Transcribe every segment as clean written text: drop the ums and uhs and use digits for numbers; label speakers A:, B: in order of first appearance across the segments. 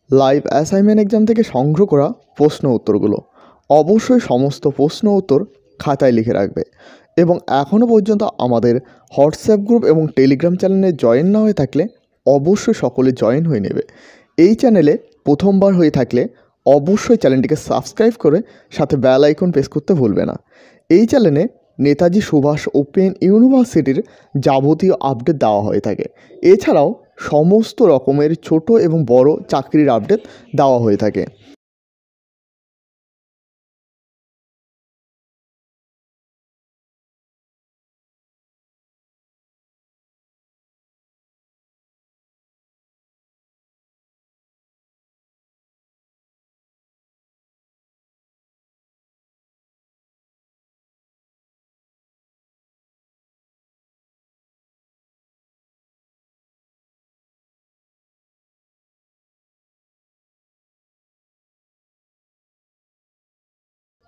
A: Live assignment exam থেকে সংগ্রহ করা প্রশ্ন উত্তরগুলো অবশ্যই সমস্ত প্রশ্ন উত্তর খাতায় লিখে রাখবে এবং এখনও পর্যন্ত আমাদের হোয়াটসঅ্যাপ গ্রুপ এবং টেলিগ্রাম চ্যানেলে জয়েন না হয়ে থাকলে অবশ্যই সকলে জয়েন হয়ে নেবে। এই চ্যানেলে প্রথমবার হয়ে থাকলে অবশ্যই চ্যানেলটিকে সাবস্ক্রাইব করে সাথে বেল আইকন প্রেস করতে ভুলবে না। এই চ্যানেলে নেতাজি সুভাষ ওপেন ইউনিভার্সিটির যাবতীয় আপডেট দেওয়া হয়ে থাকে। এছাড়াও সমস্ত রকমের ছোট এবং বড় চাকরির আপডেট দেওয়া হয়ে থাকে।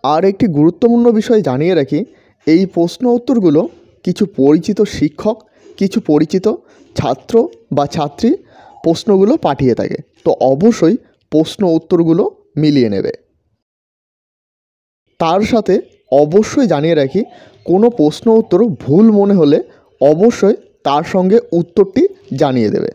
A: আর একটি গুরুত্বপূর্ণ বিষয় জানিয়ে রাখি, এই প্রশ্ন উত্তরগুলো কিছু পরিচিত শিক্ষক, কিছু পরিচিত ছাত্র বা ছাত্রী প্রশ্নগুলো পাঠিয়ে থাকে, তো অবশ্যই প্রশ্ন উত্তরগুলো মিলিয়ে নেবে। তার সাথে অবশ্যই জানিয়ে রাখি, কোনো প্রশ্ন উত্তর ভুল মনে হলে অবশ্যই তার সঙ্গে উত্তরটি জানিয়ে দেবে।